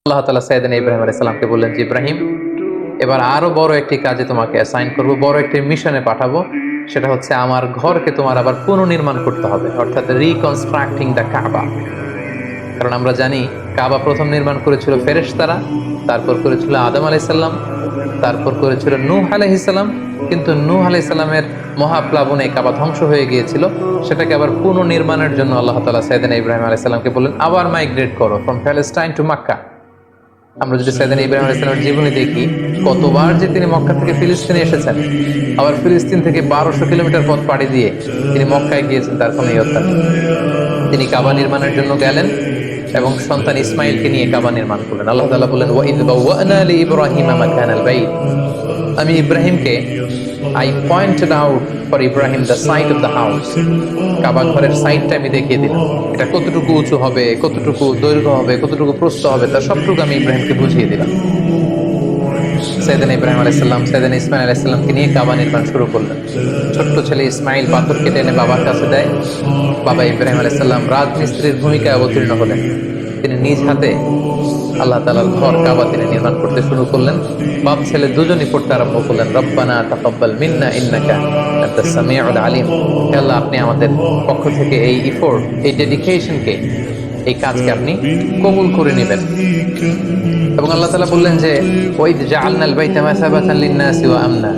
আল্লাহ তাআলা সাইয়েদনা ইব্রাহিম আলাইহিস সালামকে বললেন যে ইব্রাহিম, এবার আরো বড় একটি কাজে তোমাকে অ্যাসাইন করব, বড় একটি মিশনে পাঠাবো। সেটা হচ্ছে আমার ঘরকে তোমার আবার পুনর্নির্মাণ করতে হবে, অর্থাৎ রিকনস্ট্রাক্টিং দ্য কাবা। কারণ আমরা জানি কাবা প্রথম নির্মাণ করেছিল ফেরেশতারা, তারপর করেছিল আদম আলাইহিস সালাম, তারপর করেছিল নূহ আলাইহিস সালাম। কিন্তু নূহ আলাইহিস সালামের মহাপ্লাবনে কাবা ধ্বংস হয়ে গিয়েছিল। সেটাকে আবার পুনর্নির্মাণের জন্য আল্লাহ তাআলা সাইয়েদনা ইব্রাহিম আলাইহিস সালামকে বললেন আবার মাইগ্রেট করো ফ্রম প্যালেস্টাইন টু মক্কা। আমরা যদি সাইয়েদনা ইব্রাহিম আলাইহিস সালামের জীবনী দেখি, কতবার যে তিনি মক্কা থেকে ফিলিস্তিনে এসেছেন, আবার ফিলিস্তিন থেকে 1200 কিলোমিটার পথ পাড়ি দিয়ে তিনি মক্কায় গিয়েছেন, তার কোনো ইয়ত্তা নেই। তিনি কাবা নির্মাণের জন্য গেলেন এবং সন্তান ইসমাইলকে নিয়ে কাবা নির্মাণ করলেন। আল্লাহ তাআলা বলেন ওয়াইদ বাওয়ানা লিইব্রাহিমা মাকানাল বাইত, আমি ইব্রাহিমকে I pointed out for Ibrahim the site of the house, Kaaba ঘরের সাইডটা আমি দেখিয়ে দিলাম। এটা কতটুকু উঁচু হবে, কতটুকু দৈর্ঘ্য হবে, কতটুকু প্রস্থ হবে, তার সবটুকু আমি ইব্রাহিমকে বুঝিয়ে দিলাম। সাইয়েদনা ইব্রাহিম আলাইহিস সালাম সাইয়েদনা ইসমাইল আলাইহিস সালামকে নিয়ে কাবা নির্মাণ শুরু করলেন। ছোট্ট ছেলে ইসমাইল পাথর কেটে এনে বাবার কাছে দেয়। বাবা ইব্রাহিম আলাইহিস সালাম রাজমিস্ত্রির ভূমিকায় অবতীর্ণ হলেন। তিনি নিজ হাতে আল্লাহ তাআলার ঘর কাবা তিনি নির্মাণ করতে শুরু করলেন। বাপ ছেলে দুজনই পড়তে আরম্ভ করলেন রব্বানা তাকাব্বাল মিন্না ইন্নাকা আনতাস সামিউল আলিম। হে আল্লাহ, আপনি আমাদের পক্ষ থেকে এই ইফোর্ট, এই ডেডিকেশনকে, এই কাজকে আপনি কবুল করে নেবেন। এবং আল্লাহ তাআলা বললেন যে ওয়াইদ জাআলনাল বাইতা মাসাবাতান লিন-নাসি ওয়া আমনা,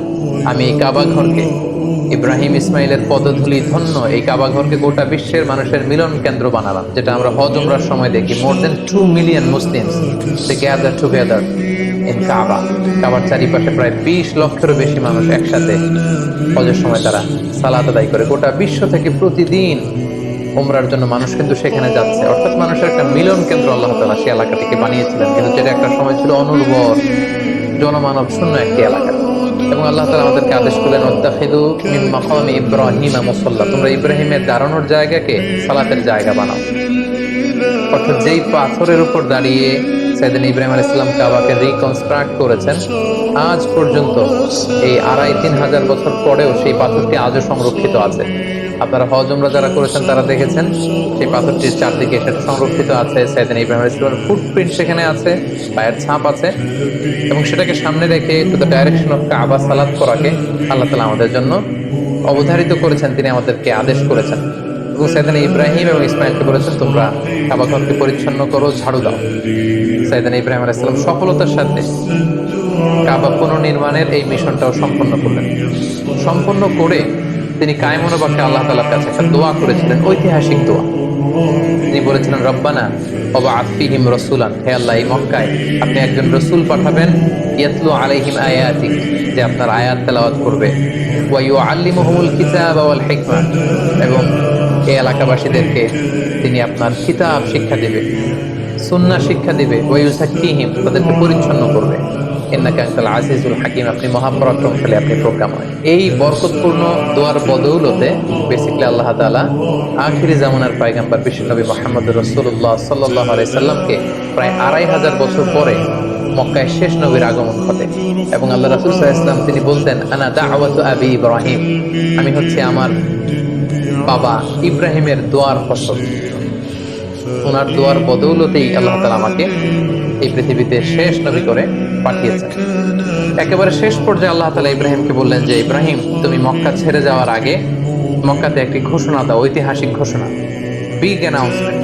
আমি এই কাবা ঘরকে, ইব্রাহিম ইসমাইলের পদধূলি ধন্য এই কাবা ঘরকে গোটা বিশ্বের মানুষের মিলন কেন্দ্র বানালাম। যেটা আমরা হজ উমরার সময় দেখি, more than 2 million Muslims they gather together in Kaaba. কাবার চারিপাশে প্রায় 20 লক্ষেরও বেশি মানুষ একসাথে হজের সময় তারা সালাত আদায় করে। গোটা বিশ্ব থেকে প্রতিদিন উমরার জন্য মানুষ কিন্তু সেখানে যাচ্ছে, অর্থাৎ মানুষের একটা মিলন কেন্দ্র আল্লাহ তাআলা সেই এলাকাটিকে বানিয়েছিলেন। কিন্তু যেটা একটা সময় ছিল অনুর্বর, জনমানব শূন্য একটি এলাকা। এবং আল্লাহ তাআলা আমাদেরকে আদেশ করলেন ওয়াত্তাখিযু মিন মাকামি ইব্রাহিম মুসাল্লা, তোমরা ইব্রাহিমের দাঁড়ানোর জায়গাকে সালাতের জায়গা বানাও। অর্থাৎ যেই পাথরের উপর দাঁড়িয়ে সাইয়েদনা ইব্রাহিম আলাইহিস সালাম কাবাকে রিকনস্ট্রাক্ট করেছেন, আজ পর্যন্ত এই 2500-3000 হাজার বছর পরেও সেই পাথরটি আজও সংরক্ষিত আছে। আপনারা হজ উমরা যারা করেছেন তারা দেখেছেন সেই পাথরটির চারদিকে সেটা সংরক্ষিত আছে। সাইয়েদনা ইব্রাহিম আলাইহিস সালামের ফুটপ্রিন্ট সেখানে আছে, পায়ের ছাপ আছে। এবং সেটাকে সামনে রেখে টু দ্য ডাইরেকশন অফ কাবা সালাত করাকে আল্লাহ তাআলা আমাদের জন্য অবধারিত করেছেন, তিনি আমাদেরকে আদেশ করেছেন। এবং সাইয়েদনা ইব্রাহিম এবং ইসমাইলকে বলেছেন তোমরা কাবা ঘরকে পরিচ্ছন্ন করো, ঝাড়ু দাও। সাইয়েদনা ইব্রাহিম আলাইহিস সালাম সফলতার সাথে কাবা পুনর্নির্মাণের এই মিশনটাও সম্পন্ন করলেন। সম্পন্ন করে তিনি কায়মুন বাক্যে আল্লাহ তাআলার কাছে একটা দোয়া করেছিলেন, ঐতিহাসিক দোয়া। তিনি বলেছিলেন রব্বানা ওয়াবআথ ফীহিম রাসূলান, হে আল্লাহ, এই মক্কায় আপনি একজন রাসূল পাঠাবেন, ইয়াতলু আলাইহিম আয়াতিক, যে আপনার আয়াত তেলাওয়াত করবে, ওয়া ইউআল্লিমুহুমুল কিতাবা ওয়াল হিকমা, এবং এই এলাকাবাসীদেরকে তিনি আপনার কিতাব শিক্ষা দিবে, সুন্নাহ শিক্ষা দিবে, ওয়া ইউযাক্কিহিম, তাদেরকে পরিচ্ছন্ন করবে, ইন্নাকা আনতাল আজিজুল হাকিম, আপনি মহাপরাক্রমশালী, আপনি প্রজ্ঞাময়। এই বরকতপূর্ণ দোয়ার বদৌলতে বেসিক্যালি আল্লাহ তাআলা আখিরি জামানার পয়গম্বর বিশ্বনবী মুহাম্মদ রাসূলুল্লাহ সাল্লাল্লাহু আলাইহি সাল্লামকে প্রায় 2500 বছর পরে মক্কায় শেষ নবীর আগমন ঘটে। এবং আল্লাহ রাসূল সাল্লাল্লাহু আলাইহি ওয়াসাল্লাম তিনি বলতেন আনা দাওয়াতু আবি ইব্রাহিম, আমি হচ্ছে আমার বাবা ইব্রাহিমের দোয়ার ফসল। ওনার দোয়ার বদৌলতেই আল্লাহ তাআলা আমাকে এই পৃথিবীতে শেষ নবী করে পাঠিয়েছেন। একেবারে শেষ পর্যায়ে আল্লাহ তাআলা ইব্রাহিমকে বললেন যে ইব্রাহিম, তুমি মক্কা ছেড়ে যাওয়ার আগে মক্কাতে একটি ঘোষণা দাও, ঐতিহাসিক ঘোষণা, বিগ অ্যানাউন্সমেন্ট।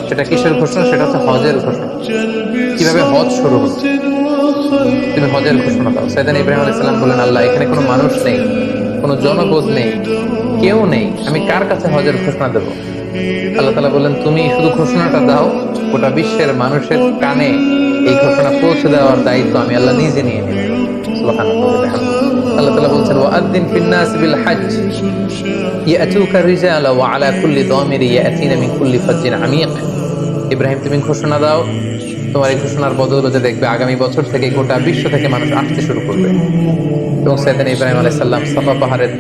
সেটা কিসের ঘোষণা? সেটা হচ্ছে হজের ঘোষণা। কিভাবে হজ শুরু হলো, তুমি হজের ঘোষণা দাও। সাইয়েদনা ইব্রাহিম আলাইহিস সালাম বলেন আল্লাহ, এখানে কোনো মানুষ নেই, কোনো জনপদ নেই, কেউ নেই, আমি কার কাছে হজের ঘোষণা দেব? আল্লাহ তাআলা বললেন তুমি শুধু ঘোষণাটা দাও, গোটা বিশ্বের মানুষের কানে এই ঘোষণা পৌঁছে দেওয়ার দায়িত্ব আমি আল্লাহ নিজে নিয়ে নেব। সুবহানাল্লাহ। আল্লাহ তাআলা বলছেন ওয়াআযিন ফিন-নাস বিল হজ্জ ইয়াতুকা রিজালা ওয়া আলা কুল্লি দামিরি ইয়াতিনা মিন কুল্লি ফাজ্জিন আমিক। ইব্রাহিম, তুমি ঘোষণা দাও, তোমার এই ঘোষণার বদৌলতে দেখবে আগামী বছর থেকে গোটা বিশ্ব থেকে মানুষ আসতে শুরু করবে। এবং সাইয়েদনা ইব্রাহিম আলাইহিস সালাম সাফা পাহাড়ের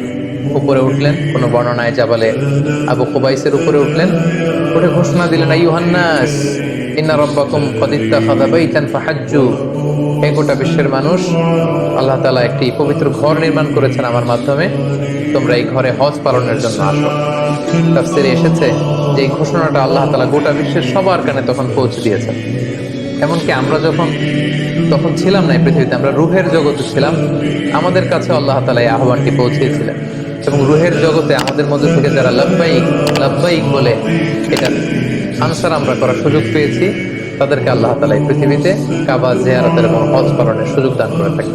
উপরে উঠলেন, কোন বর্ণনায় জাবালে আবু কুবাইসের উপরে উঠলেন, উঠে ঘোষণা দিলেন আইয়ুহান নাস ইন্না রাব্বাকুম ক্বাদ ইত্তাখাযা বাইতান ফাহাজ্জু, হে গোটা বিশ্বের মানুষ, আল্লাহ তাআলা একটি পবিত্র ঘর নির্মাণ করেছেন আমার মাধ্যমে, তোমরা এই ঘরে হজ পালনের জন্য আসো। তাফসীরে এসেছে যে এই ঘোষণাটা আল্লাহ তাআলা গোটা বিশ্বের সবার কানে তখন পৌঁছে দিয়েছেন। এমনকি আমরা যখন তখন ছিলাম না এই পৃথিবীতে, আমরা রুহের জগতে ছিলাম, আমাদের কাছে আল্লাহ তাআলা এই আহ্বানটি পৌঁছিয়েছিলেন। এবং রুহের জগতে আমাদের মধ্যে থেকে যারা লাব্বাইক লাব্বাইক বলে এটা আনসার আমরা করার সুযোগ পেয়েছি, তাদেরকে আল্লাহ তাআলা এই পৃথিবীতে কাবা জিয়ারতের এবং হজ পালনের সুযোগ দান করে থাকেন।